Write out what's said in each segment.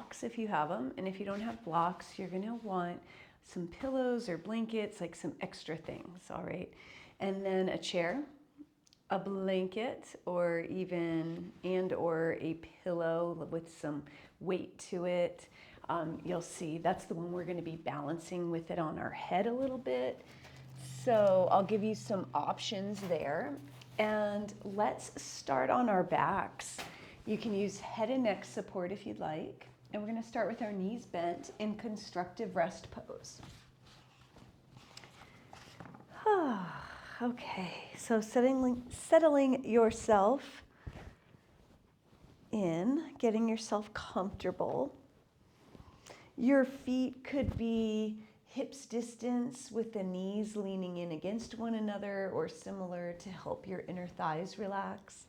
blocks if you have them. And if you don't have blocks, you're gonna want some pillows or blankets, like some extra things, all right? And then a chair, a blanket, or even or a pillow with some weight to it. You'll see that's the one we're going to be balancing with it on our head a little bit. So I'll give you some options there. And let's start on our backs. You can use head and neck support if you'd like. And we're going to start with our knees bent in constructive rest pose. Okay, so settling yourself in, getting yourself comfortable. Your feet could be hips distance with the knees leaning in against one another or similar to help your inner thighs relax.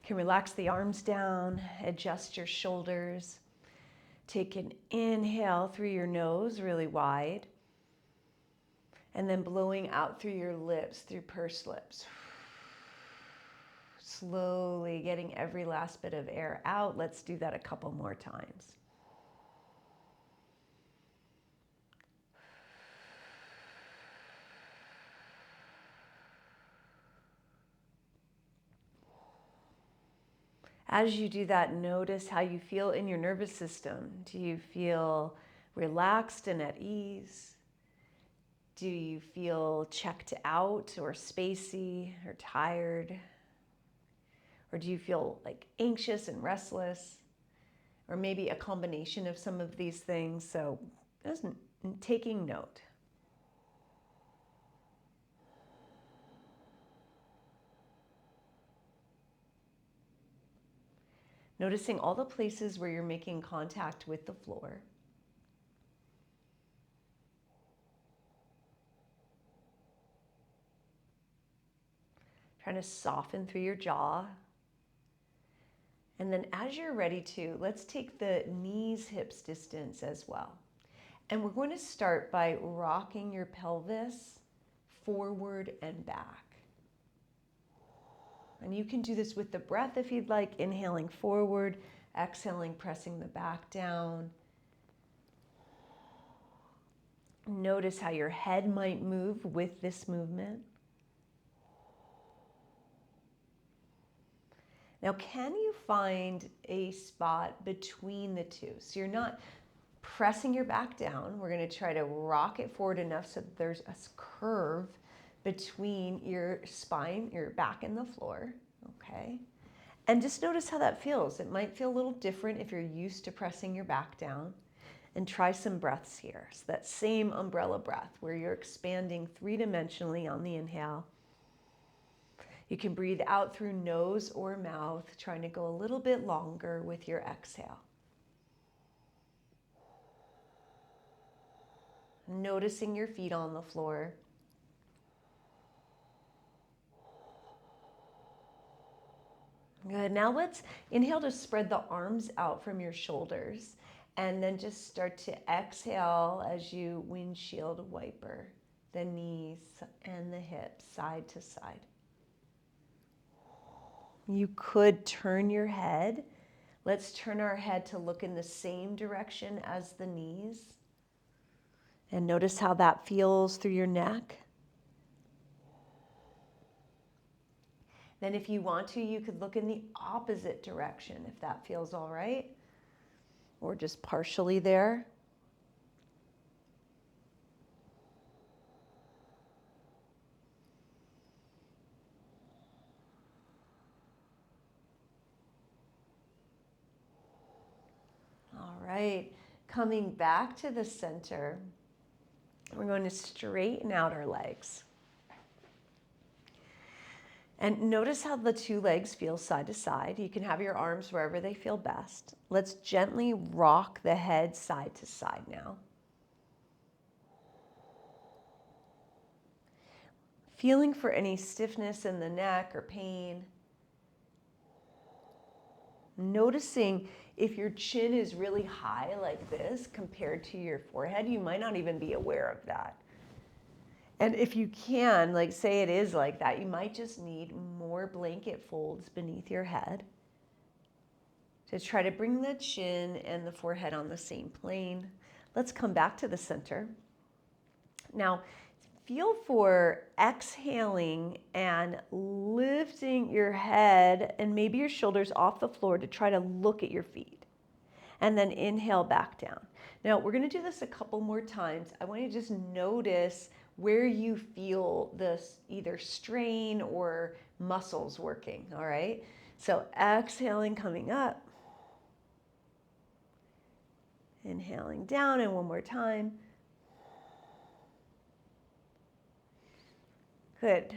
You can relax the arms down, adjust your shoulders. Take an inhale through your nose really wide. And then blowing out through your lips, through pursed lips. Slowly getting every last bit of air out. Let's do that a couple more times. As you do that, notice how you feel in your nervous system. Do you feel relaxed and at ease? Do you feel checked out or spacey or tired? Or do you feel like anxious and restless? Or maybe a combination of some of these things? So just taking note. Noticing all the places where you're making contact with the floor. Trying to soften through your jaw. And then as you're ready to, let's take the knees, hips distance as well. And we're going to start by rocking your pelvis forward and back. And you can do this with the breath if you'd like, inhaling forward, exhaling, pressing the back down. Notice how your head might move with this movement. Now, can you find a spot between the two? So you're not pressing your back down. We're going to try to rock it forward enough so that there's a curve between your spine, your back and the floor, okay? And just notice how that feels. It might feel a little different if you're used to pressing your back down. And try some breaths here. So that same umbrella breath where you're expanding three-dimensionally on the inhale. You can breathe out through nose or mouth, trying to go a little bit longer with your exhale. Noticing your feet on the floor. Good. Now let's inhale to spread the arms out from your shoulders. And then just start to exhale as you windshield wiper the knees and the hips side to side. You could turn your head. Let's turn our head to look in the same direction as the knees. And notice how that feels through your neck. Then if you want to, you could look in the opposite direction if that feels all right. Or just partially there. All right, coming back to the center, we're going to straighten out our legs. And notice how the two legs feel side to side. You can have your arms wherever they feel best. Let's gently rock the head side to side now. Feeling for any stiffness in the neck or pain. Noticing if your chin is really high like this compared to your forehead, you might not even be aware of that. And if you can, like say it is like that, you might just need more blanket folds beneath your head. to try to bring the chin and the forehead on the same plane. Let's come back to the center. Now, feel for exhaling and lifting your head and maybe your shoulders off the floor to try to look at your feet. And then inhale back down. Now, we're going to do this a couple more times. I want you to just notice where you feel this either strain or muscles working, all right? So exhaling, coming up. Inhaling down, and one more time. Good.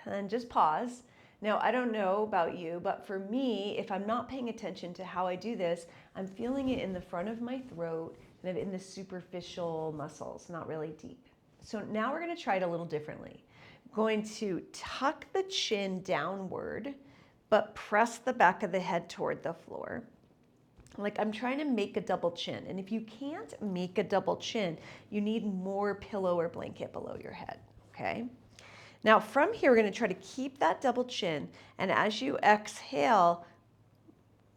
And then just pause. Now, I don't know about you, but for me, if I'm not paying attention to how I do this, I'm feeling it in the front of my throat, kind of in the superficial muscles, not really deep. So now we're going to try it a little differently. Going to tuck the chin downward, but press the back of the head toward the floor. Like I'm trying to make a double chin. And if you can't make a double chin, you need more pillow or blanket below your head, okay? Now from here, we're going to try to keep that double chin. And as you exhale,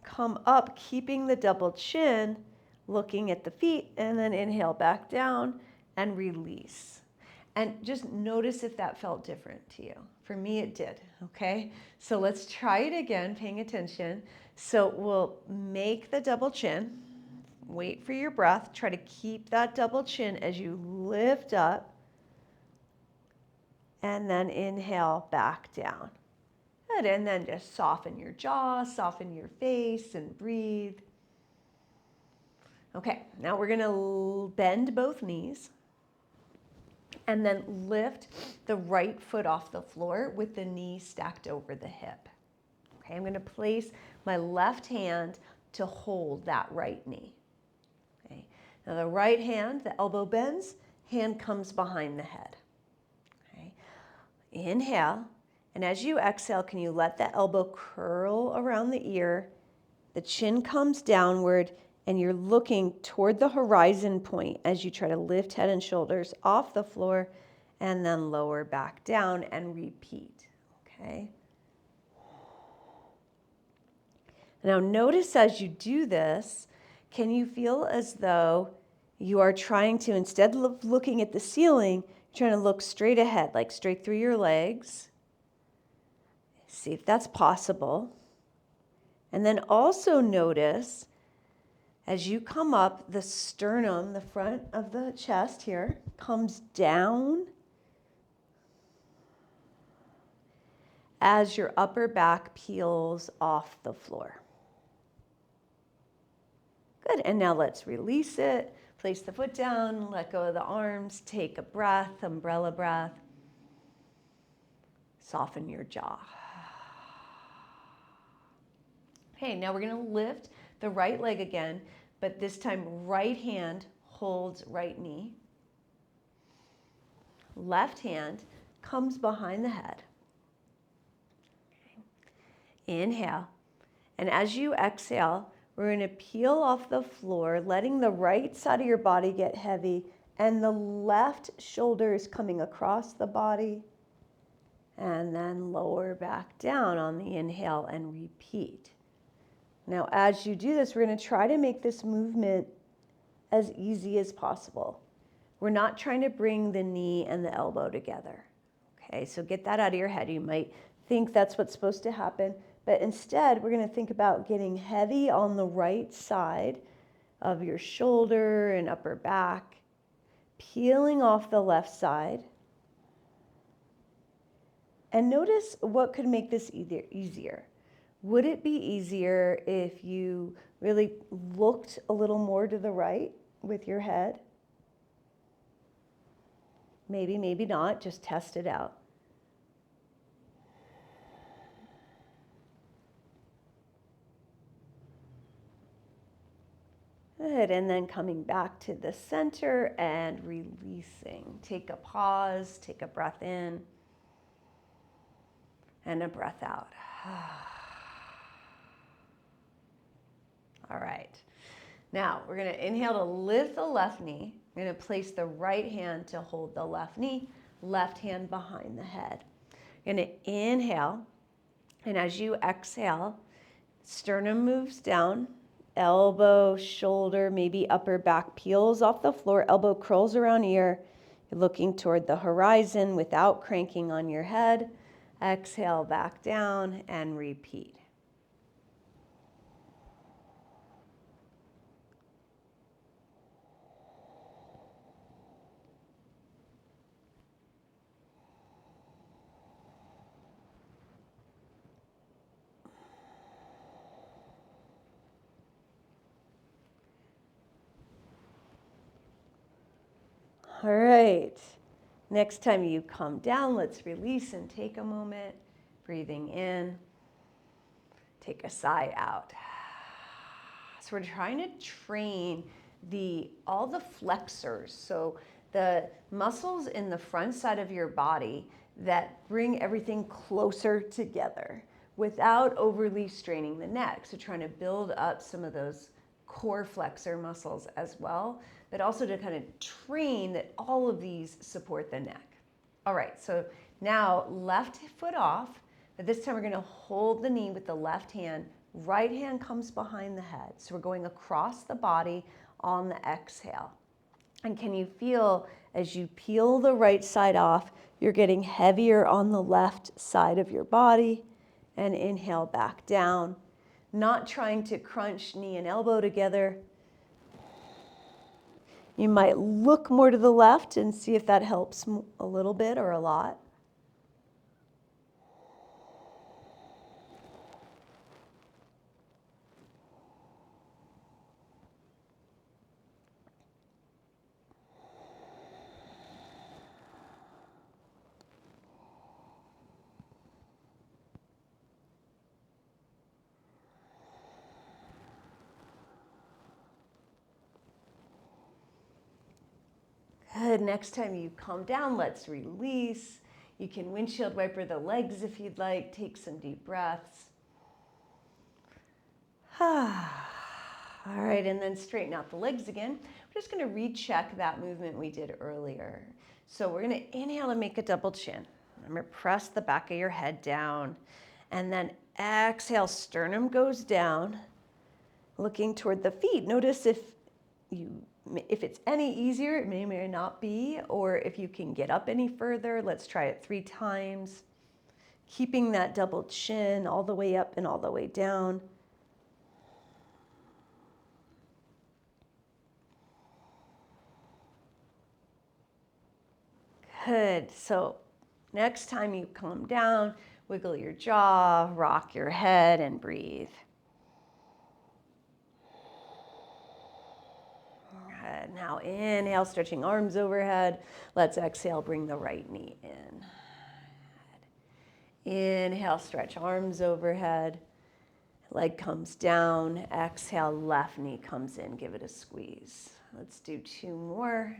come up, keeping the double chin, looking at the feet, and then inhale back down and release. And just notice if that felt different to you. For me, it did, okay? So let's try it again, paying attention. So we'll make the double chin, wait for your breath, try to keep that double chin as you lift up, and then inhale back down. Good, and then just soften your jaw, soften your face, and breathe. Okay, now we're gonna bend both knees, and then lift the right foot off the floor with the knee stacked over the hip. Okay, I'm going to place my left hand to hold that right knee. Okay, now the right hand, the elbow bends, hand comes behind the head. Okay, inhale, and as you exhale, can you let the elbow curl around the ear? The chin comes downward, and you're looking toward the horizon point as you try to lift head and shoulders off the floor and then lower back down and repeat, okay? Now notice as you do this, can you feel as though you are trying to, instead of looking at the ceiling, you're trying to look straight ahead, like straight through your legs. See if that's possible. And then also notice as you come up, the sternum, the front of the chest here, comes down as your upper back peels off the floor. Good, and now let's release it. Place the foot down, let go of the arms, take a breath, umbrella breath. Soften your jaw. Okay, now we're gonna lift the right leg again, but this time right hand holds right knee. Left hand comes behind the head. Okay. Inhale, and as you exhale, we're going to peel off the floor, letting the right side of your body get heavy and the left shoulder is coming across the body, and then lower back down on the inhale and repeat. Now, as you do this, we're going to try to make this movement as easy as possible. We're not trying to bring the knee and the elbow together. Okay, so get that out of your head. You might think that's what's supposed to happen, but instead, we're going to think about getting heavy on the right side of your shoulder and upper back, peeling off the left side. And notice what could make this easier. Would it be easier if you really looked a little more to the right with your head? Maybe, maybe not. Just test it out. Good, and then coming back to the center and releasing. Take a pause, take a breath in, and a breath out. All right. Now, we're going to inhale to lift the left knee. We're going to place the right hand to hold the left knee, left hand behind the head. You're going to inhale, and as you exhale, Sternum moves down, elbow, shoulder, maybe upper back peels off the floor, elbow curls around ear. You're looking toward the horizon without cranking on your head. Exhale back down and repeat. All right. Next time you come down, let's release and take a moment. Breathing in. Take a sigh out. So we're trying to train all the flexors. So the muscles in the front side of your body that bring everything closer together without overly straining the neck. So trying to build up some of those core flexor muscles as well, but also to kind of train that all of these support the neck. All right, so now left foot off, but this time we're gonna hold the knee with the left hand. Right hand comes behind the head. So we're going across the body on the exhale. And can you feel as you peel the right side off, you're getting heavier on the left side of your body, and inhale back down. Not trying to crunch knee and elbow together. You might look more to the left and see if that helps a little bit or a lot. Good. Next time you come down, let's release. You can windshield wiper the legs if you'd like. Take some deep breaths. All right, and then straighten out the legs again. We're just going to recheck that movement we did earlier. So we're going to inhale and make a double chin. Remember, press the back of your head down. And then exhale, sternum goes down, looking toward the feet. Notice if it's any easier, it may or may not be, or if you can get up any further. Let's try it 3 times. Keeping that double chin all the way up and all the way down. Good. So next time you come down, wiggle your jaw, rock your head, and breathe. Good. Now inhale, stretching arms overhead. Let's exhale, bring the right knee in. Inhale, stretch arms overhead. Leg comes down. Exhale, left knee comes in. Give it a squeeze. Let's do 2 more.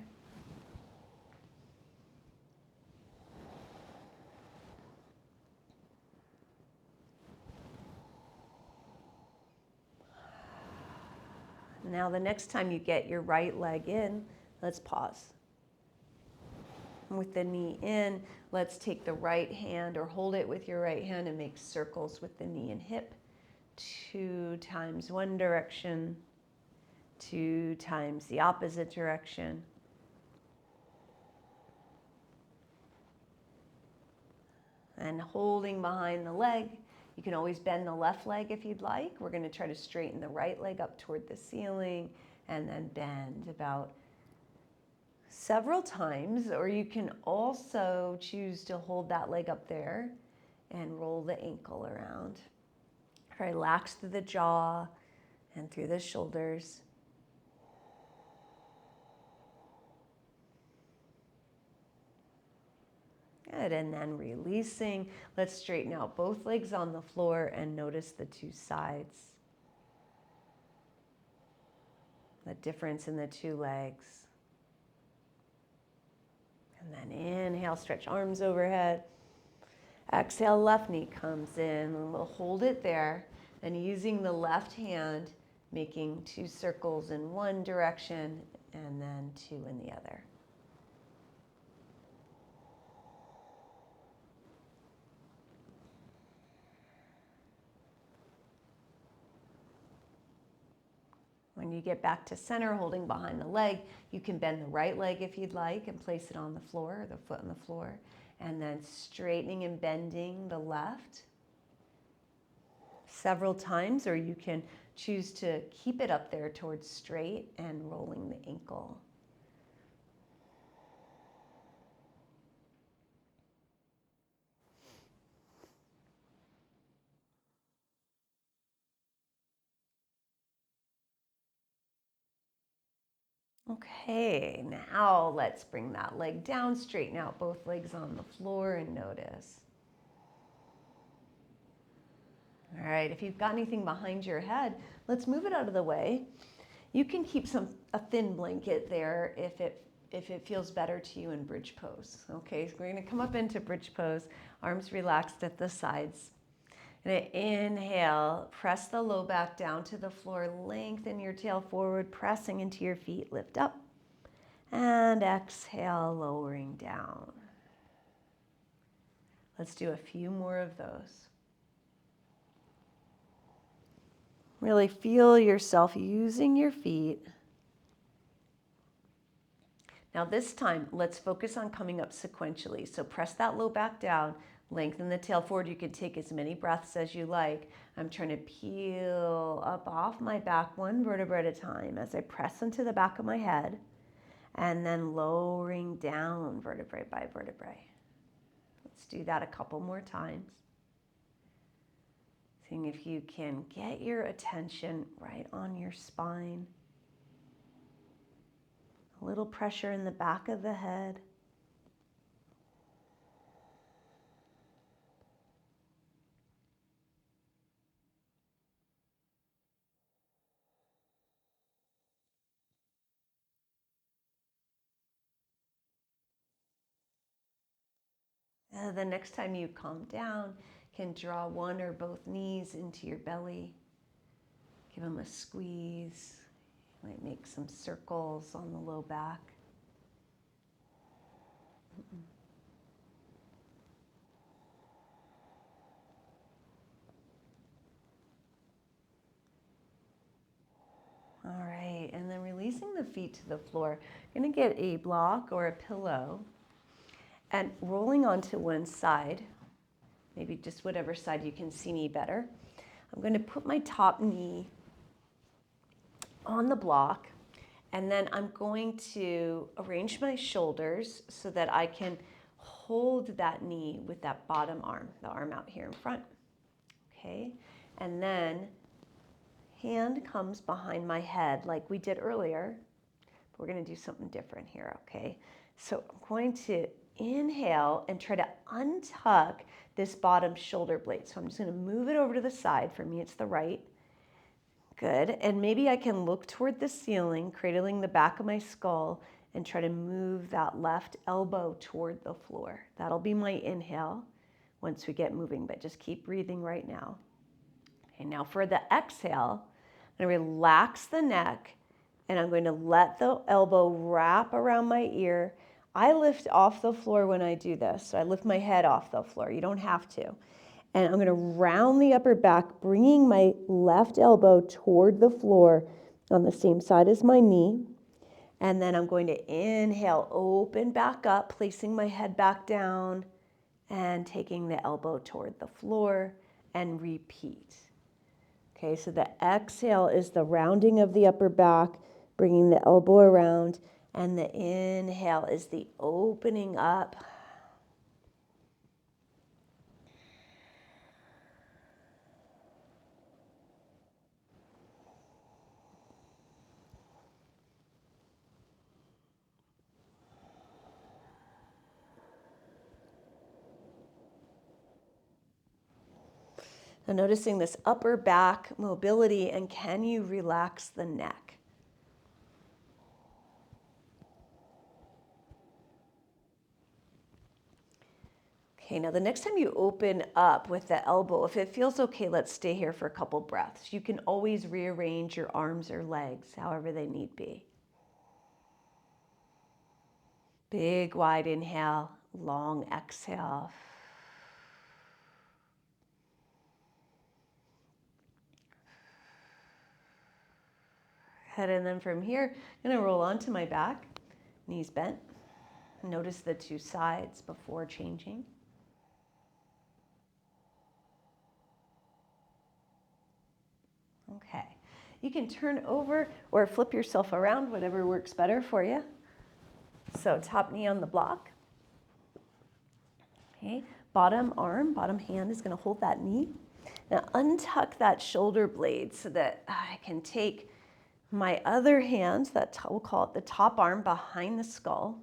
Now the next time you get your right leg in, let's pause. With the knee in, let's take the right hand or hold it with your right hand and make circles with the knee and hip. 2 times one direction, 2 times the opposite direction. And holding behind the leg. You can always bend the left leg if you'd like. We're going to try to straighten the right leg up toward the ceiling and then bend about several times, or you can also choose to hold that leg up there and roll the ankle around. Relax through the jaw and through the shoulders. Good, and then releasing. Let's straighten out both legs on the floor and notice the 2 sides. The difference in the 2 legs. And then inhale, stretch arms overhead. Exhale, left knee comes in, and we'll hold it there. And using the left hand, making 2 circles in one direction and then 2 in the other. When you get back to center, holding behind the leg, you can bend the right leg if you'd like and place it on the floor, the foot on the floor, and then straightening and bending the left several times, or you can choose to keep it up there towards straight and rolling the ankle. Okay, now let's bring that leg down, straighten out both legs on the floor and notice. All right, if you've got anything behind your head, let's move it out of the way. You can keep a thin blanket there if it feels better to you in bridge pose. Okay, so we're gonna come up into bridge pose, arms relaxed at the sides. And inhale, press the low back down to the floor, lengthen your tail forward, pressing into your feet, lift up. And exhale, lowering down. Let's do a few more of those. Really feel yourself using your feet. Now this time, let's focus on coming up sequentially. So press that low back down, lengthen the tail forward. You can take as many breaths as you like. I'm trying to peel up off my back one vertebra at a time as I press into the back of my head, and then lowering down vertebrae by vertebrae. Let's do that a couple more times. Seeing if you can get your attention right on your spine. A little pressure in the back of the head. The next time you calm down, can draw one or both knees into your belly. Give them a squeeze. You might make some circles on the low back. All right, and then releasing the feet to the floor. You're gonna get a block or a pillow and rolling onto one side, maybe just whatever side you can see me better. I'm going to put my top knee on the block, and then I'm going to arrange my shoulders so that I can hold that knee with that bottom arm, the arm out here in front. Okay, and then hand comes behind my head like we did earlier. But we're going to do something different here, okay? So I'm going to inhale and try to untuck this bottom shoulder blade. So I'm just going to move it over to the side. For me, it's the right. Good. And maybe I can look toward the ceiling, cradling the back of my skull, and try to move that left elbow toward the floor. That'll be my inhale once we get moving, but just keep breathing right now. Okay, now for the exhale, I'm going to relax the neck, and I'm going to let the elbow wrap around my ear. I lift off the floor when I do this, so I lift my head off the floor. You don't have to. And I'm going to round the upper back, bringing my left elbow toward the floor on the same side as my knee. And then I'm going to inhale, open back up, placing my head back down and taking the elbow toward the floor, and repeat. Okay, so the exhale is the rounding of the upper back, bringing the elbow around, and the inhale is the opening up. And noticing this upper back mobility, and can you relax the neck? Okay, now the next time you open up with the elbow, if it feels okay, let's stay here for a couple breaths. You can always rearrange your arms or legs, however they need be. Big, wide inhale, long exhale. Good, and then from here, I'm gonna roll onto my back, knees bent. Notice the two sides before changing. Okay, you can turn over or flip yourself around, whatever works better for you. So top knee on the block. Okay, bottom arm, bottom hand is gonna hold that knee. Now untuck that shoulder blade so that I can take my other hand, we'll call it the top arm, behind the skull.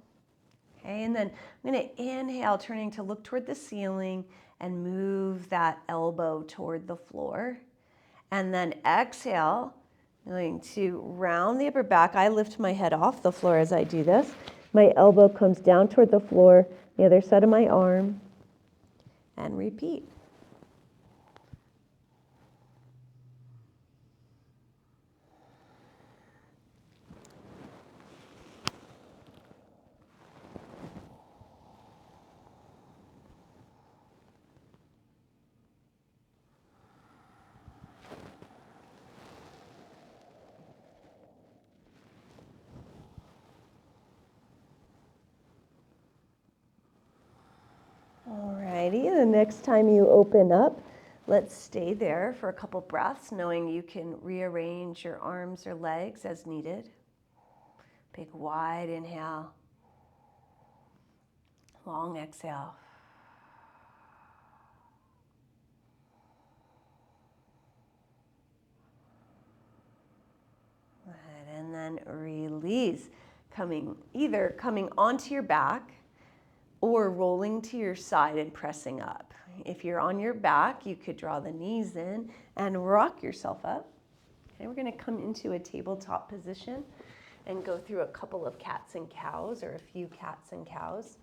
Okay, and then I'm gonna inhale, turning to look toward the ceiling and move that elbow toward the floor. And then exhale, going to round the upper back. I lift my head off the floor as I do this. My elbow comes down toward the floor, the other side of my arm, and repeat. Alrighty, the next time you open up, let's stay there for a couple breaths, knowing you can rearrange your arms or legs as needed. Big wide inhale, long exhale. Good, and then release, either coming onto your back or rolling to your side and pressing up. If you're on your back, you could draw the knees in and rock yourself up. Okay, we're gonna come into a tabletop position and go through a couple of cats and cows, or a few cats and cows.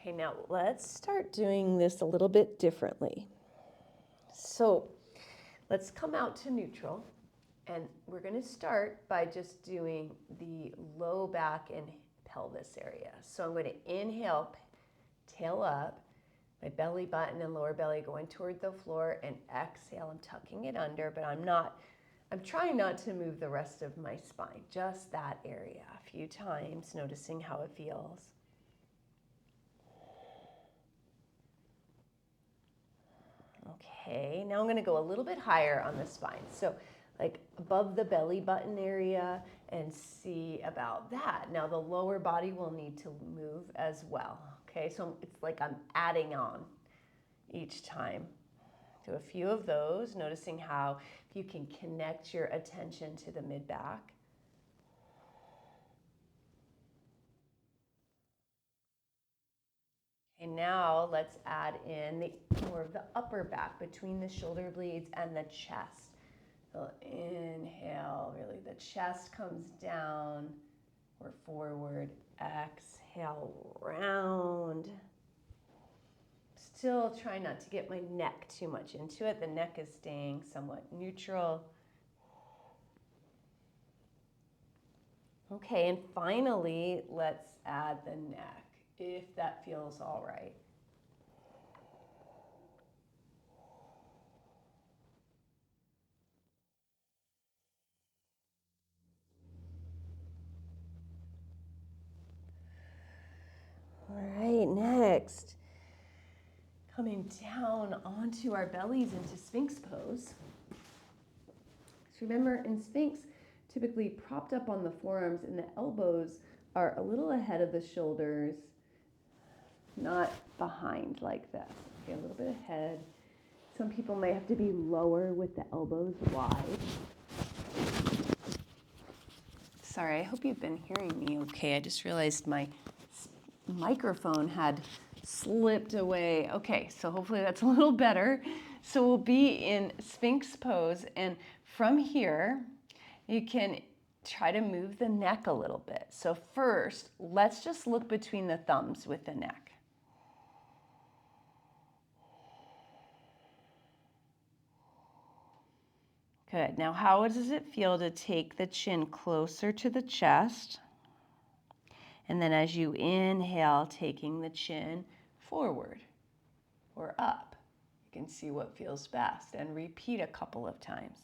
Okay, now let's start doing this a little bit differently. So let's come out to neutral, and we're gonna start by just doing the low back and pelvis area. So I'm gonna inhale, tail up, my belly button and lower belly going toward the floor, and exhale, I'm tucking it under, but I'm trying not to move the rest of my spine, just that area a few times, noticing how it feels. Okay, now I'm gonna go a little bit higher on the spine. So like above the belly button area, and see about that. Now the lower body will need to move as well. Okay, so it's like I'm adding on each time. Do a few of those, noticing how if you can connect your attention to the mid-back. And now let's add in more of the upper back between the shoulder blades and the chest. So inhale, really the chest comes down or forward. Exhale, round. Still try not to get my neck too much into it. The neck is staying somewhat neutral. Okay, and finally, let's add the neck, if that feels all right. All right, next, coming down onto our bellies into Sphinx pose. So remember, in Sphinx, typically propped up on the forearms, and the elbows are a little ahead of the shoulders, not behind like this. Okay, a little bit ahead. Some people may have to be lower with the elbows wide. Sorry, I hope you've been hearing me okay. I just realized my microphone had slipped away. Okay, so hopefully that's a little better. So we'll be in Sphinx pose, and from here, you can try to move the neck a little bit. So first, let's just look between the thumbs with the neck. Good. Now, how does it feel to take the chin closer to the chest? And then as you inhale, taking the chin forward or up. You can see what feels best and repeat a couple of times.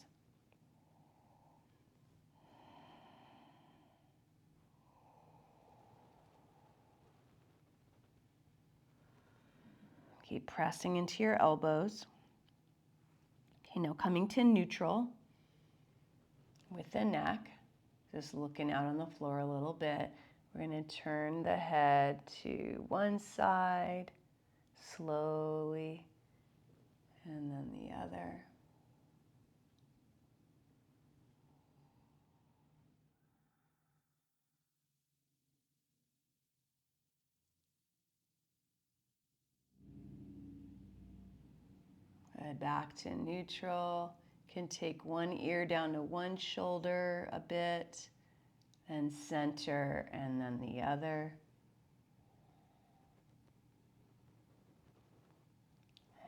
Keep pressing into your elbows. Okay, now coming to neutral with the neck, just looking out on the floor a little bit. We're going to turn the head to one side slowly, and then the other. Back to neutral. Can take one ear down to one shoulder a bit, and center, and then the other.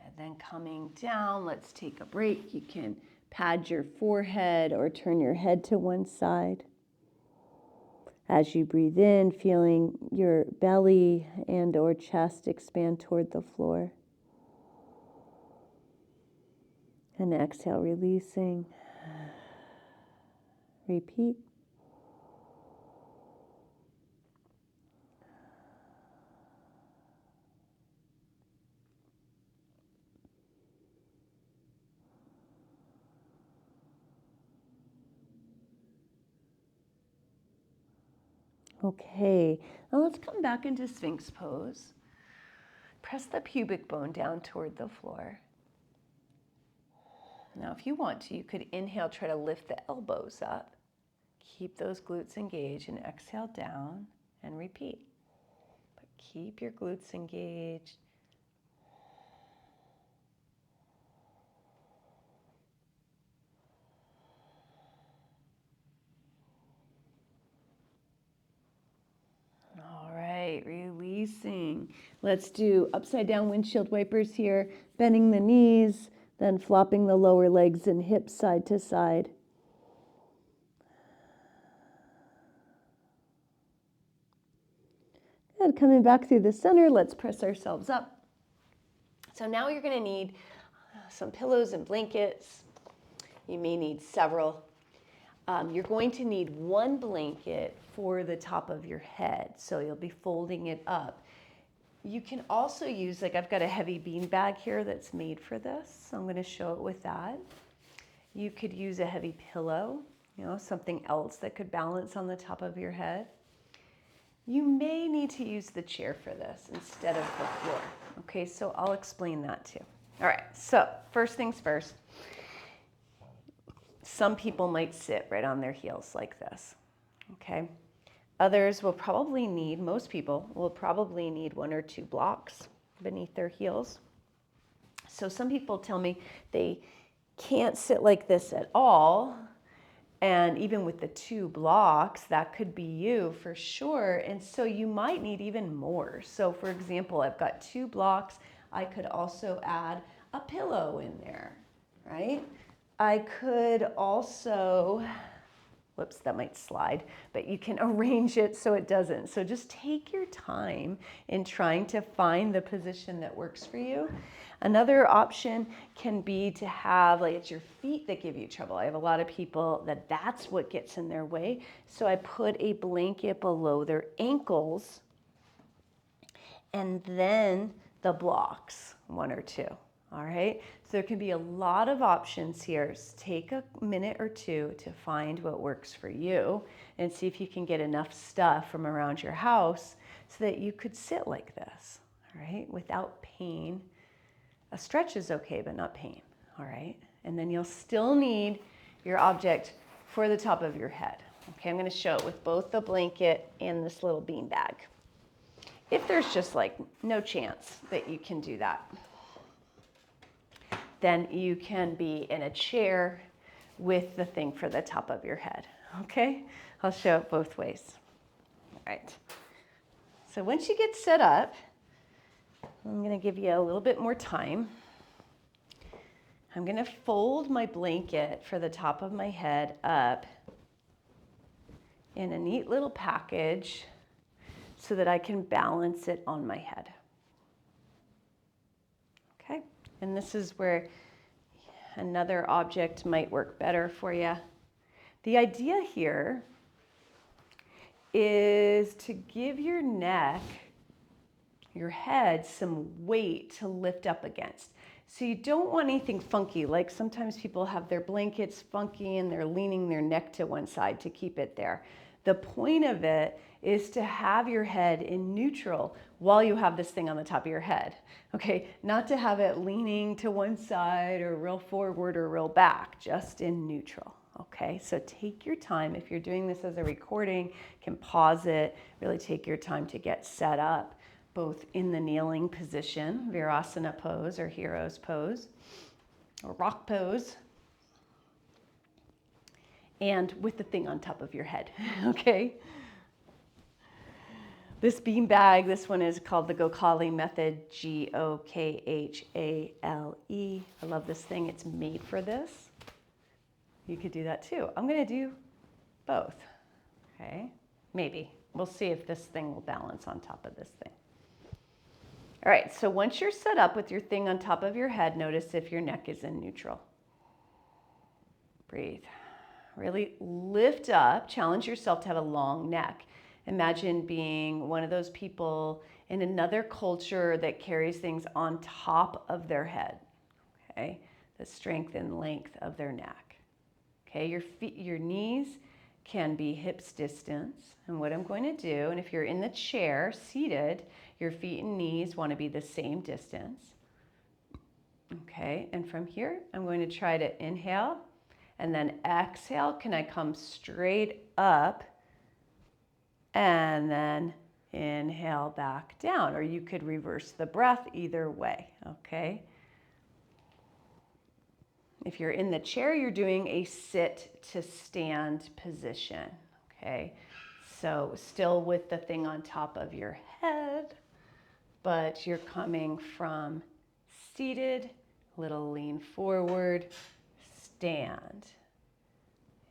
And then coming down, let's take a break. You can pad your forehead or turn your head to one side. As you breathe in, feeling your belly and or chest expand toward the floor. And exhale, releasing. Repeat. Okay, now let's come back into Sphinx pose. Press the pubic bone down toward the floor. Now, if you want to, you could inhale, try to lift the elbows up. Keep those glutes engaged and exhale down and repeat. But keep your glutes engaged. All right, releasing. Let's do upside down windshield wipers here, bending the knees, then flopping the lower legs and hips side to side. Good, coming back through the center, let's press ourselves up. So now you're going to need some pillows and blankets. You may need several. You're going to need one blanket for the top of your head, so you'll be folding it up. You can also use, like I've got a heavy bean bag here that's made for this, so I'm going to show it with that. You could use a heavy pillow, something else that could balance on the top of your head. You may need to use the chair for this instead of the floor. Okay, so I'll explain that too. All right, so first things first. Some people might sit right on their heels like this, okay? Others will probably need, most people will probably need one or two blocks beneath their heels. So some people tell me they can't sit like this at all. And even with the two blocks, that could be you for sure. And so you might need even more. So for example, I've got two blocks. I could also add a pillow in there, right? I could also, whoops, that might slide, but you can arrange it so it doesn't. So just take your time in trying to find the position that works for you. Another option can be to have, like, it's your feet that give you trouble. I have a lot of people that's what gets in their way. So I put a blanket below their ankles and then the blocks, one or two. All right, so there can be a lot of options here. Take a minute or two to find what works for you and see if you can get enough stuff from around your house so that you could sit like this, all right, without pain. A stretch is okay, but not pain, all right? And then you'll still need your object for the top of your head. Okay, I'm gonna show it with both the blanket and this little bean bag. If there's just like no chance that you can do that, then you can be in a chair with the thing for the top of your head, okay? I'll show it both ways. All right. So once you get set up, I'm gonna give you a little bit more time. I'm gonna fold my blanket for the top of my head up in a neat little package so that I can balance it on my head. Okay, and this is where another object might work better for you. The idea here is to give your neck, your head, some weight to lift up against. So you don't want anything funky, like sometimes people have their blankets funky and they're leaning their neck to one side to keep it there. The point of it is to have your head in neutral while you have this thing on the top of your head, okay? Not to have it leaning to one side or real forward or real back, just in neutral, okay? So take your time. If you're doing this as a recording, you can pause it, really take your time to get set up, both in the kneeling position, Virasana pose or hero's pose, or rock pose, and with the thing on top of your head, okay? This bean bag, this one is called the Gokhale method, Gokhale. I love this thing, it's made for this. You could do that too. I'm gonna do both, okay? Maybe, we'll see if this thing will balance on top of this thing. All right, so once you're set up with your thing on top of your head, notice if your neck is in neutral. Breathe. Really lift up, challenge yourself to have a long neck. Imagine being one of those people in another culture that carries things on top of their head, okay? The strength and length of their neck. Okay, your feet, your knees can be hips distance. And what I'm going to do, and if you're in the chair, seated, your feet and knees want to be the same distance. Okay, and from here, I'm going to try to inhale and then exhale. Can I come straight up and then inhale back down? Or you could reverse the breath either way, okay? If you're in the chair, you're doing a sit to stand position, okay? So still with the thing on top of your head, but you're coming from seated, little lean forward, stand.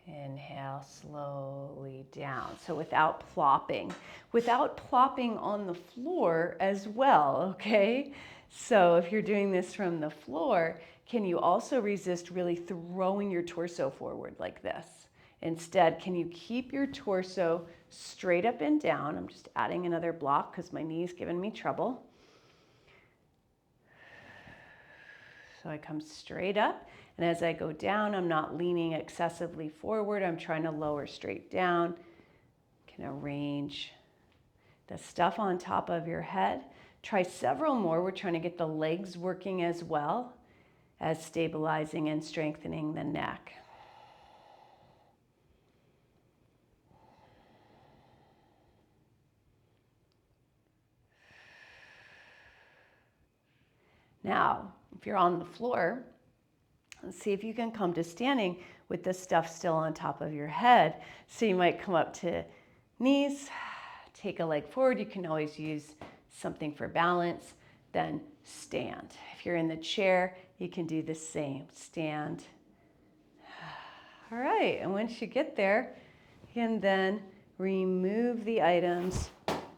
Inhale slowly down. So without plopping on the floor as well, okay? So if you're doing this from the floor, can you also resist really throwing your torso forward like this? Instead, can you keep your torso straight up and down? I'm just adding another block because my knee's giving me trouble. So I come straight up, and as I go down, I'm not leaning excessively forward. I'm trying to lower straight down. Can arrange the stuff on top of your head. Try several more. We're trying to get the legs working as well as stabilizing and strengthening the neck. Now, if you're on the floor, let's see if you can come to standing with this stuff still on top of your head. So you might come up to knees, take a leg forward. You can always use something for balance, then stand. If you're in the chair, you can do the same, stand. All right, and once you get there, you can then remove the items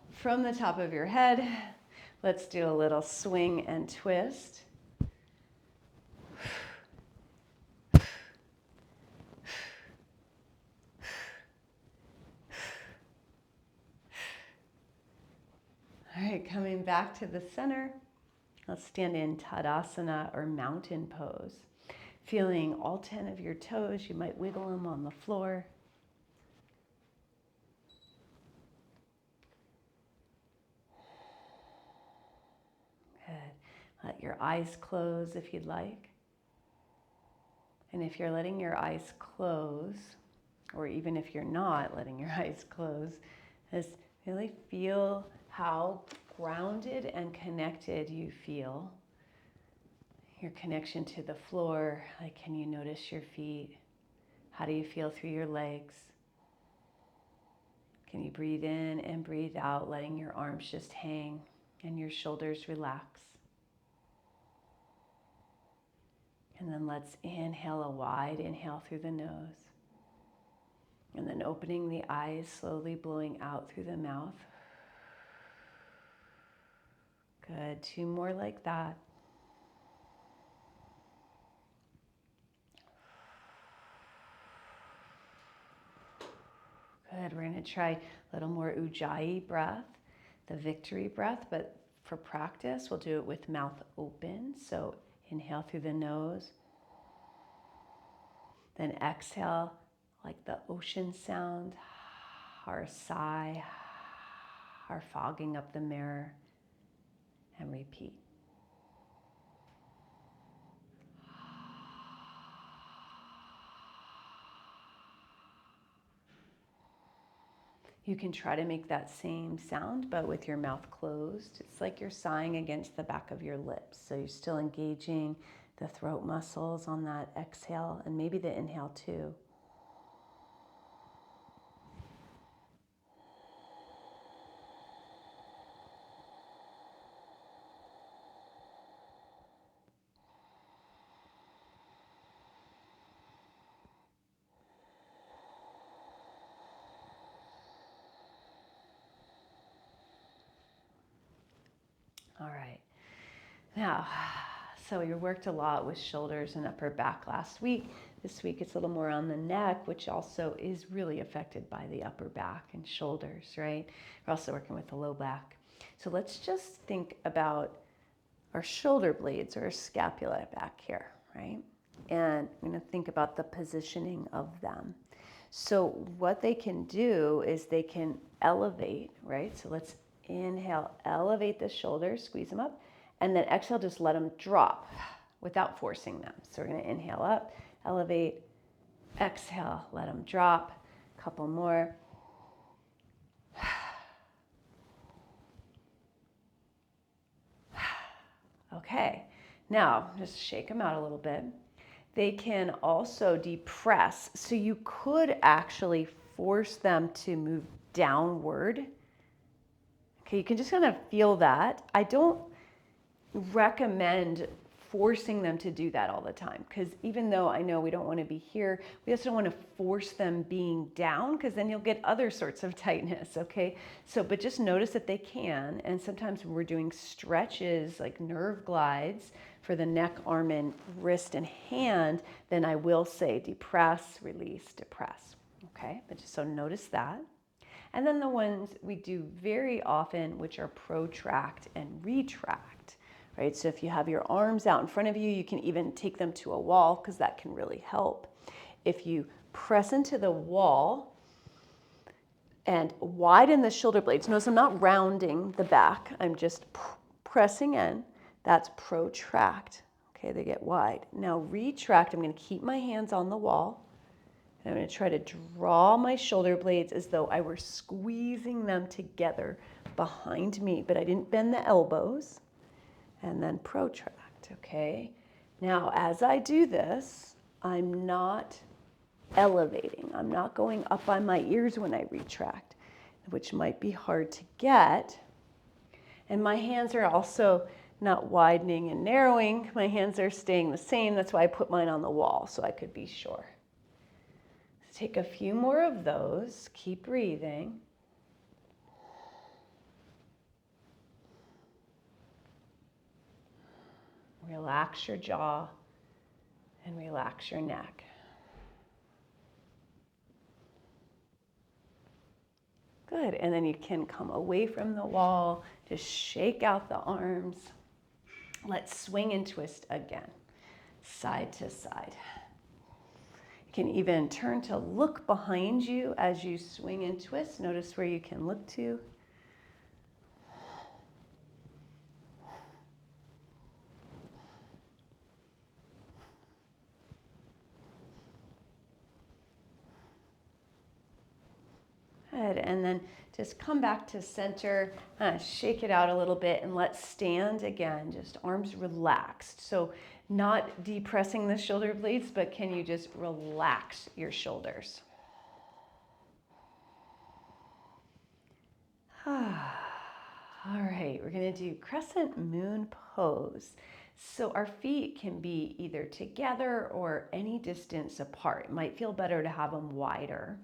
from the top of your head. Let's do a little swing and twist. All right, coming back to the center, let's stand in Tadasana or mountain pose. Feeling all 10 of your toes, you might wiggle them on the floor. Good. Let your eyes close if you'd like. And if you're letting your eyes close, or even if you're not letting your eyes close, just really feel how grounded and connected you feel. Your connection to the floor, like can you notice your feet? How do you feel through your legs? Can you breathe in and breathe out, letting your arms just hang and your shoulders relax? And then let's inhale a wide inhale through the nose. And then opening the eyes, slowly blowing out through the mouth. Good. 2 more like that. Good. We're going to try a little more Ujjayi breath, the victory breath, but for practice, we'll do it with mouth open. So inhale through the nose, then exhale like the ocean sound, or a sigh, or fogging up the mirror, and repeat. You can try to make that same sound, but with your mouth closed. It's like you're sighing against the back of your lips. So you're still engaging the throat muscles on that exhale, and maybe the inhale too. All right. Now, so we worked a lot with shoulders and upper back last week. This week it's a little more on the neck, which also is really affected by the upper back and shoulders, right? We're also working with the low back. So let's just think about our shoulder blades or our scapula back here, right? And I'm going to think about the positioning of them. So what they can do is they can elevate, right? So let's inhale, elevate the shoulders, squeeze them up, and then exhale, just let them drop without forcing them. So we're going to inhale up, elevate, exhale, let them drop. A couple more. Okay, now just shake them out a little bit. They can also depress. So you could actually force them to move downward. Okay, you can just kind of feel that. I don't recommend forcing them to do that all the time, because even though I know we don't want to be here, we also don't want to force them being down, because then you'll get other sorts of tightness, okay? So, but just notice that they can, and sometimes when we're doing stretches like nerve glides for the neck, arm, and wrist and hand, then I will say depress, release, depress, okay? But just so notice that. And then the ones we do very often, which are protract and retract. Right? So if you have your arms out in front of you, you can even take them to a wall, because that can really help. If you press into the wall and widen the shoulder blades, notice I'm not rounding the back, I'm just pressing in, that's protract. Okay, they get wide. Now retract, I'm going to keep my hands on the wall, and I'm going to try to draw my shoulder blades as though I were squeezing them together behind me, but I didn't bend the elbows. And then protract, okay? Now, as I do this, I'm not elevating. I'm not going up by my ears when I retract, which might be hard to get. And my hands are also not widening and narrowing. My hands are staying the same. That's why I put mine on the wall, so I could be sure. Let's take a few more of those. Keep breathing. Relax your jaw and relax your neck. Good, and then you can come away from the wall, just shake out the arms. Let's swing and twist again, side to side. You can even turn to look behind you as you swing and twist. Notice where you can look to. Good, and then just come back to center, shake it out a little bit, and let's stand again, just arms relaxed. So not depressing the shoulder blades, but can you just relax your shoulders? All right, we're gonna do crescent moon pose. So our feet can be either together or any distance apart. It might feel better to have them wider.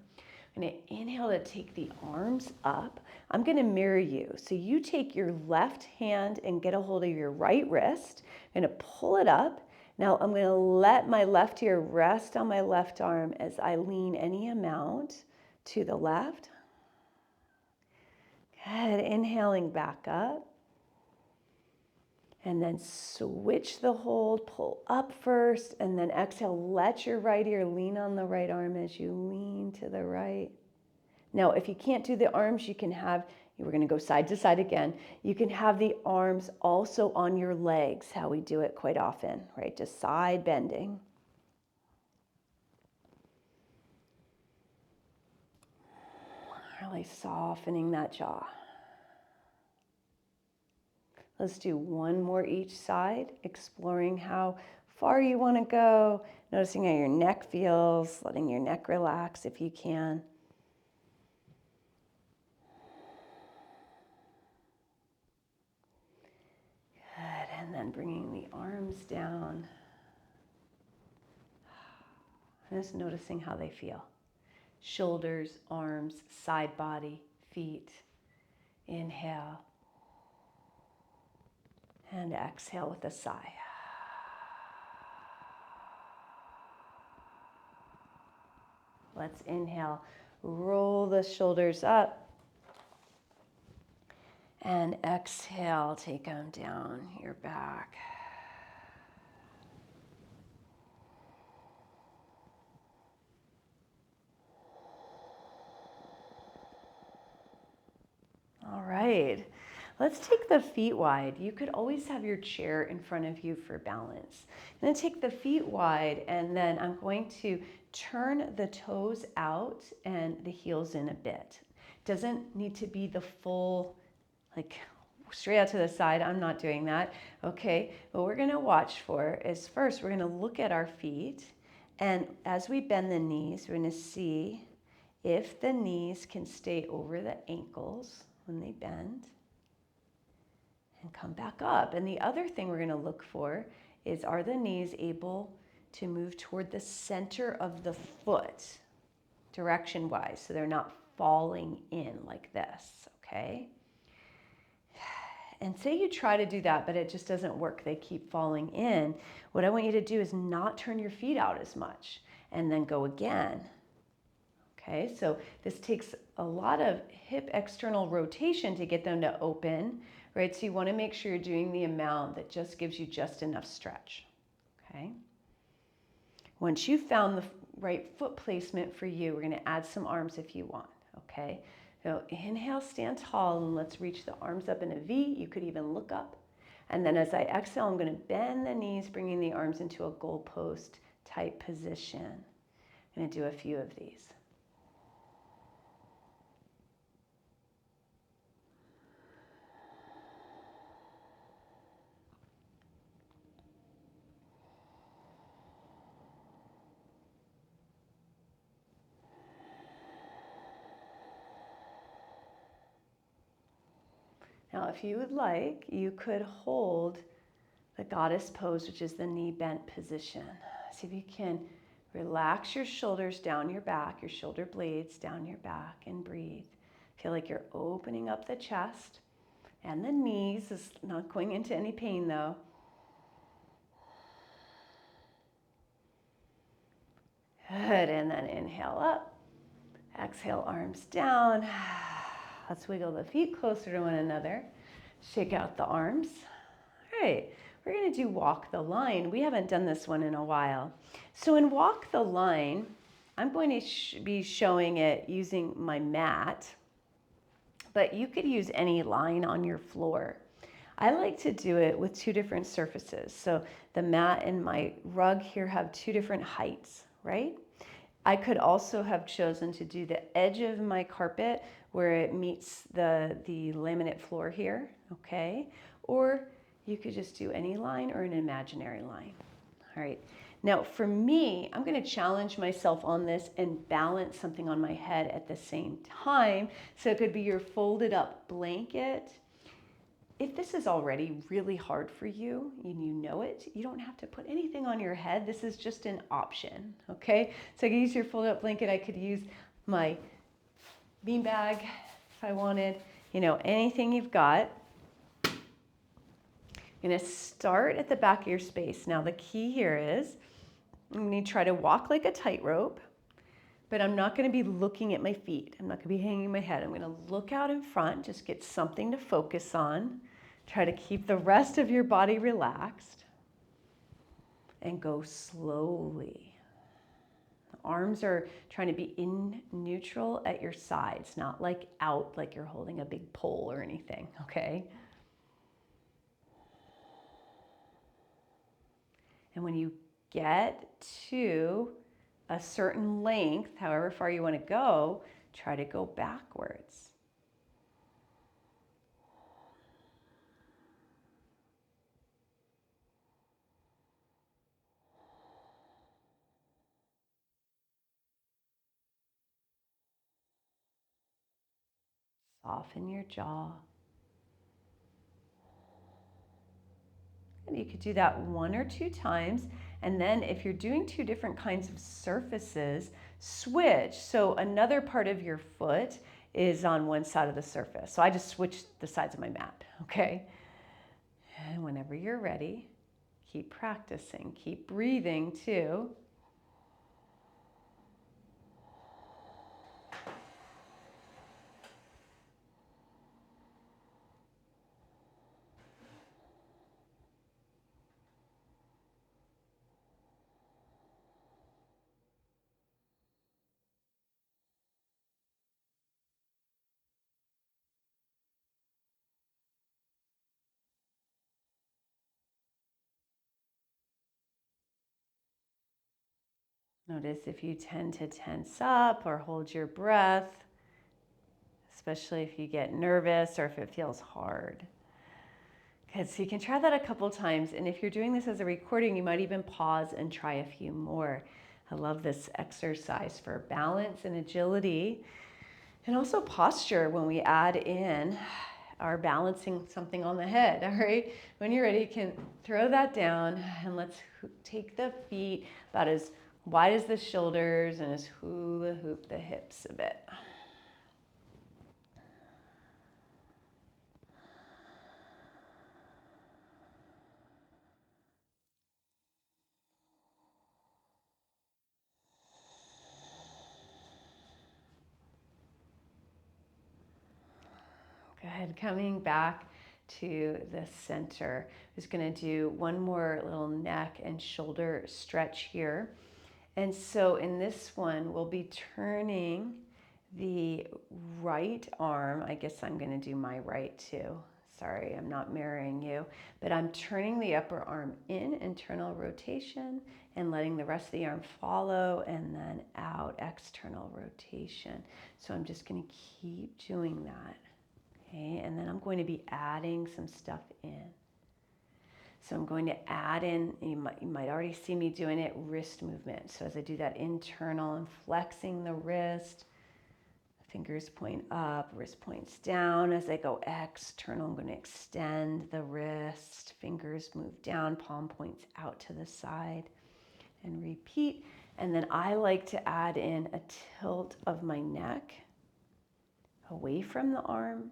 I'm going to inhale to take the arms up. I'm going to mirror you. So you take your left hand and get a hold of your right wrist. I'm going to pull it up. Now I'm going to let my left ear rest on my left arm as I lean any amount to the left. Good. Inhaling back up. And then switch the hold, pull up first, and then exhale. Let your right ear lean on the right arm as you lean to the right. Now, if you can't do the arms, you can have, we're going to go side to side again. You can have the arms also on your legs, how we do it quite often, right? Just side bending. Really softening that jaw. Let's do one more each side, exploring how far you want to go, noticing how your neck feels, letting your neck relax if you can. Good, and then bringing the arms down. Just noticing how they feel. Shoulders, arms, side body, feet. Inhale. And exhale with a sigh. Let's inhale. Roll the shoulders up. And exhale, take them down your back. All right. Let's take the feet wide. You could always have your chair in front of you for balance. I'm going to take the feet wide, and then I'm going to turn the toes out and the heels in a bit. Doesn't need to be the full, like straight out to the side. I'm not doing that. Okay. What we're going to watch for is first, we're going to look at our feet. And as we bend the knees, we're going to see if the knees can stay over the ankles when they bend. And come back up. And the other thing we're going to look for is, are the knees able to move toward the center of the foot, direction-wise, so they're not falling in like this, okay? And say you try to do that, but it just doesn't work. They keep falling in. What I want you to do is not turn your feet out as much, and then go again. Okay, so this takes a lot of hip external rotation to get them to open, right? So you want to make sure you're doing the amount that just gives you just enough stretch, okay? Once you've found the right foot placement for you, we're going to add some arms if you want, okay? So inhale, stand tall, and let's reach the arms up in a V. You could even look up. And then as I exhale, I'm going to bend the knees, bringing the arms into a goalpost type position. I'm going to do a few of these. Now, if you would like, you could hold the goddess pose, which is the knee bent position. See if you can relax your shoulders down your back, your shoulder blades down your back, and breathe. Feel like you're opening up the chest and the knees. Is not going into any pain though. Good, and then inhale up. Exhale, arms down. Let's wiggle the feet closer to one another. Shake out the arms. All right, we're going to do walk the line. We haven't done this one in a while. So in walk the line, I'm going to be showing it using my mat, but you could use any line on your floor. I like to do it with two different surfaces. So the mat and my rug here have two different heights, right? I could also have chosen to do the edge of my carpet where it meets the laminate floor here, okay? Or you could just do any line or an imaginary line, all right? Now for me, I'm gonna challenge myself on this and balance something on my head at the same time. So it could be your folded up blanket. If this is already really hard for you and you know it, you don't have to put anything on your head. This is just an option, okay? So I could use your folded up blanket. I could use my beanbag if I wanted, anything you've got. I'm going to start at the back of your space. Now the key here is I'm going to try to walk like a tightrope, but I'm not going to be looking at my feet. I'm not going to be hanging my head. I'm going to look out in front, just get something to focus on. Try to keep the rest of your body relaxed and go slowly. The arms are trying to be in neutral at your sides, not like out like you're holding a big pole or anything, okay? And when you get to a certain length, however far you want to go, try to go backwards. Soften your jaw. And you could do that 1 or 2 times. And then if you're doing 2 different kinds of surfaces, switch. So another part of your foot is on one side of the surface. So I just switched the sides of my mat, okay? And whenever you're ready, keep practicing. Keep breathing too. Notice if you tend to tense up or hold your breath, especially if you get nervous or if it feels hard. Good, so you can try that a couple times, and if you're doing this as a recording, you might even pause and try a few more. I love this exercise for balance and agility, and also posture when we add in our balancing something on the head, all right? When you're ready, you can throw that down, and let's take the feet about as wide as the shoulders and as hula hoop the hips a bit. Good, coming back to the center. I'm just gonna do one more little neck and shoulder stretch here. And so in this one, we'll be turning the right arm. I guess I'm gonna do my right too. Sorry, I'm not mirroring you, but I'm turning the upper arm in, internal rotation, and letting the rest of the arm follow, and then out, external rotation. So I'm just gonna keep doing that. Okay, and then I'm going to be adding some stuff in. So I'm going to add in, you might already see me doing it, wrist movement. So as I do that internal, I'm flexing the wrist, fingers point up, wrist points down. As I go external, I'm going to extend the wrist, fingers move down, palm points out to the side, and repeat. And then I like to add in a tilt of my neck away from the arm.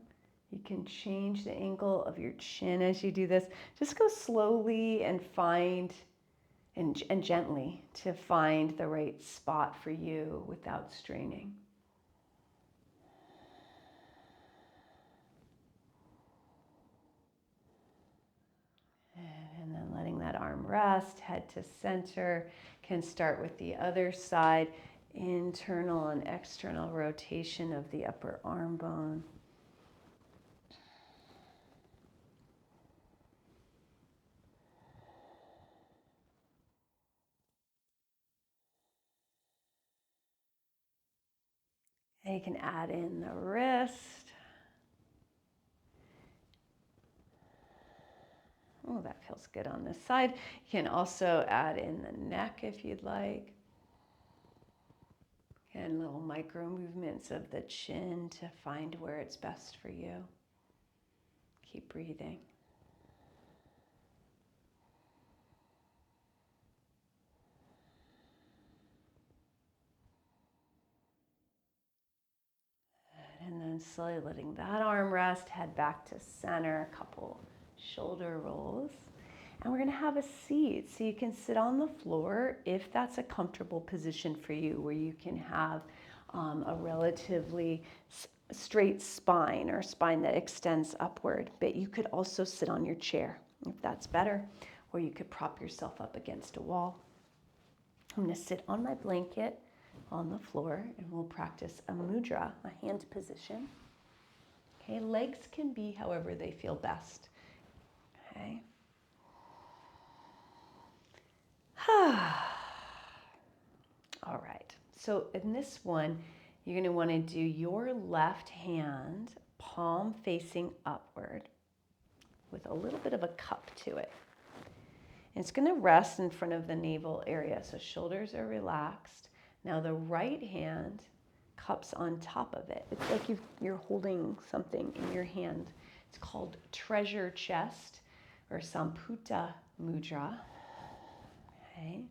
You can change the angle of your chin as you do this. Just go slowly and find, and gently, to find the right spot for you without straining. And then letting that arm rest, head to center. Can start with the other side, internal and external rotation of the upper arm bone. And you can add in the wrist. Oh, that feels good on this side. You can also add in the neck if you'd like. And little micro movements of the chin to find where it's best for you. Keep breathing. slowly letting that arm rest, head back to center, a couple shoulder rolls. And we're gonna have a seat. So you can sit on the floor if that's a comfortable position for you, where you can have a relatively straight spine or spine that extends upward. But you could also sit on your chair if that's better, or you could prop yourself up against a wall. I'm gonna sit on my blanket on the floor and we'll practice a mudra, a hand position. Okay, legs can be however they feel best. Okay. All right, so in this one, you're going to want to do your left hand palm facing upward with a little bit of a cup to it. And it's going to rest in front of the navel area, so shoulders are relaxed. Now the right hand cups on top of it. It's like you're holding something in your hand. It's called treasure chest or Samputa Mudra. Okay.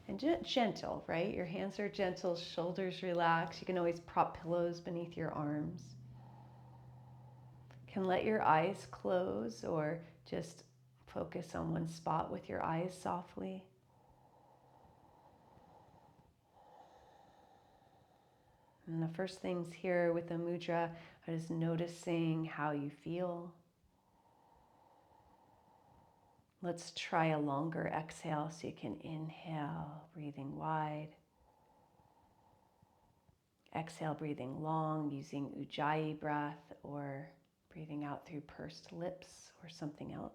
And gentle, right? Your hands are gentle, shoulders relax. You can always prop pillows beneath your arms. You can let your eyes close or just focus on one spot with your eyes softly. And the first things here with the mudra are just noticing how you feel. Let's try a longer exhale so you can inhale, breathing wide. Exhale, breathing long, using Ujjayi breath or breathing out through pursed lips or something else.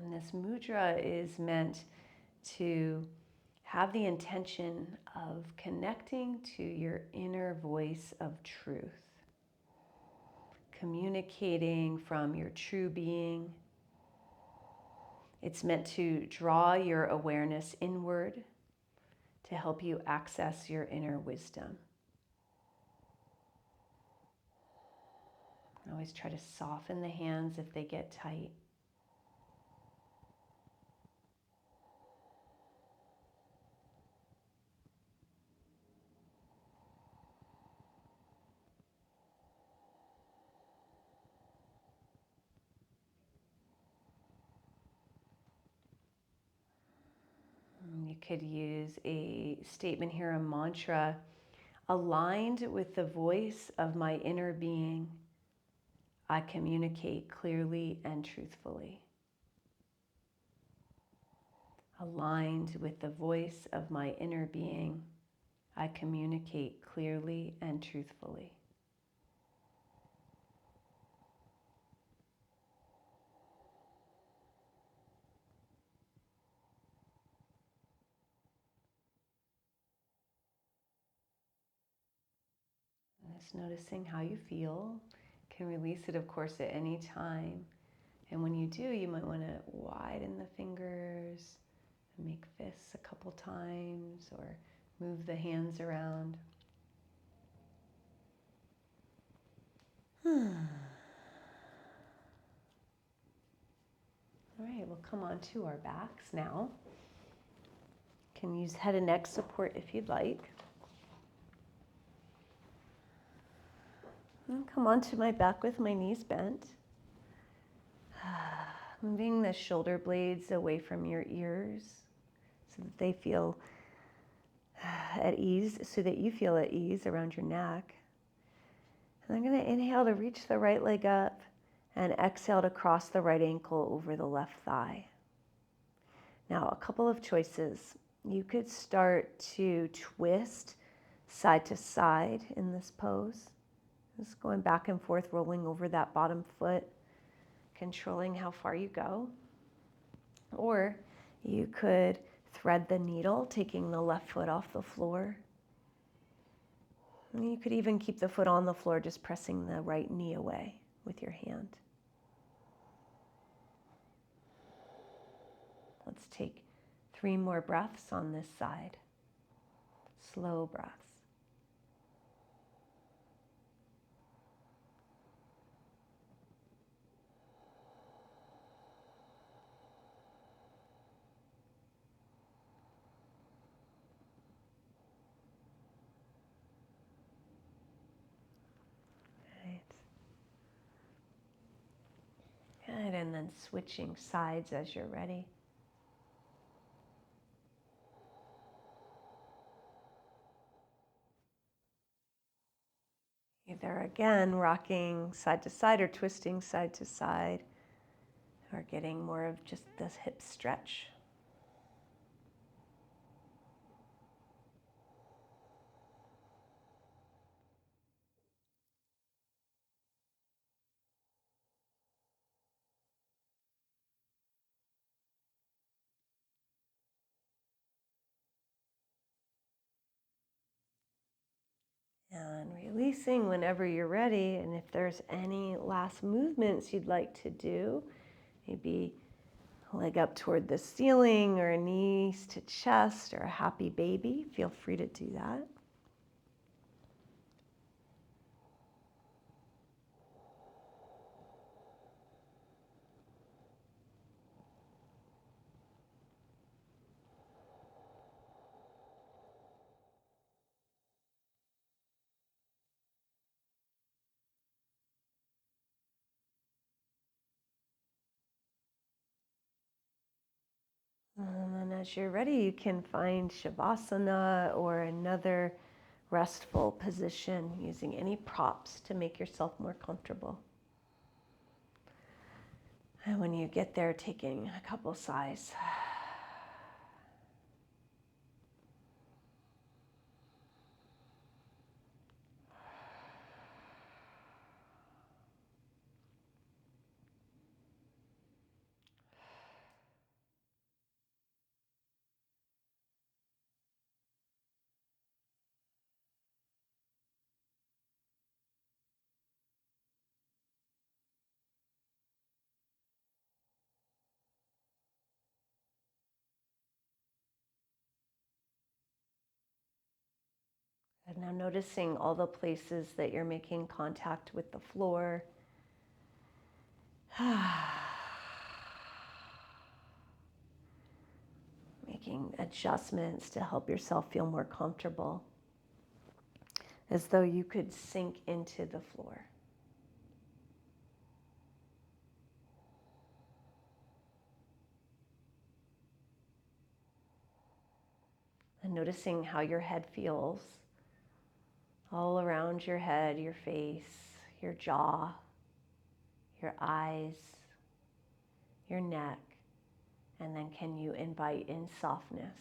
And this mudra is meant to have the intention of connecting to your inner voice of truth, communicating from your true being. It's meant to draw your awareness inward to help you access your inner wisdom. Always try to soften the hands if they get tight. You could use a statement here, a mantra, aligned with the voice of my inner being, I communicate clearly and truthfully. Aligned with the voice of my inner being, I communicate clearly and truthfully. Just noticing how you feel. You can release it, of course, at any time. And when you do, you might want to widen the fingers and make fists a couple times or move the hands around. All right, we'll come on to our backs now. You can use head and neck support if you'd like. And come onto my back with my knees bent. Moving the shoulder blades away from your ears so that they feel at ease, so that you feel at ease around your neck. And I'm going to inhale to reach the right leg up and exhale to cross the right ankle over the left thigh. Now, a couple of choices. You could start to twist side to side in this pose. Just going back and forth, rolling over that bottom foot, controlling how far you go. Or you could thread the needle, taking the left foot off the floor. And you could even keep the foot on the floor, just pressing the right knee away with your hand. Let's take 3 more breaths on this side. Slow breaths. and then switching sides as you're ready. Either again, rocking side to side or twisting side to side, or getting more of just this hip stretch. And releasing whenever you're ready. And if there's any last movements you'd like to do, maybe a leg up toward the ceiling or a knees to chest or a happy baby, feel free to do that. And then as you're ready, you can find Shavasana or another restful position using any props to make yourself more comfortable. And when you get there, taking a couple sighs. And now noticing all the places that you're making contact with the floor. Making adjustments to help yourself feel more comfortable, as though you could sink into the floor. And noticing how your head feels all around your head, your face, your jaw, your eyes, your neck, and then can you invite in softness?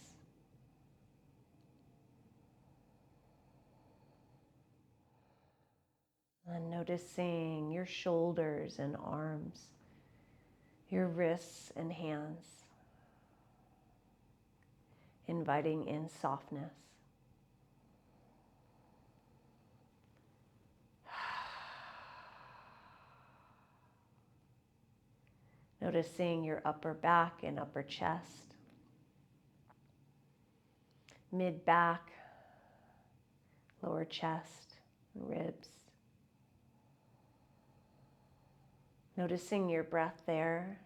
And noticing your shoulders and arms, your wrists and hands, inviting in softness. Noticing your upper back and upper chest, mid back, lower chest, and ribs. Noticing your breath there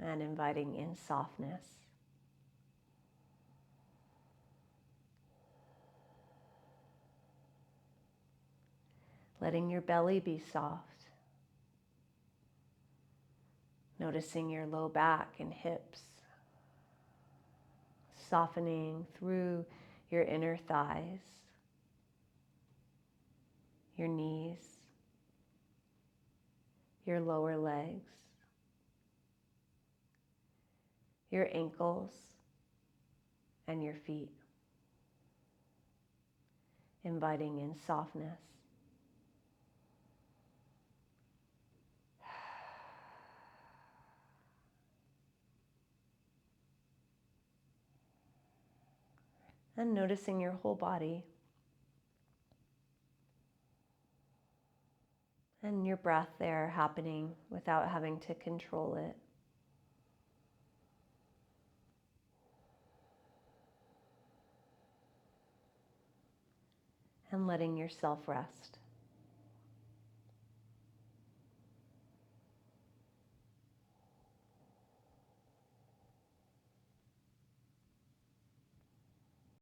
and inviting in softness. Letting your belly be soft. Noticing your low back and hips. Softening through your inner thighs, your knees, your lower legs, your ankles, and your feet. Inviting in softness. And noticing your whole body and your breath there happening without having to control it. And letting yourself rest.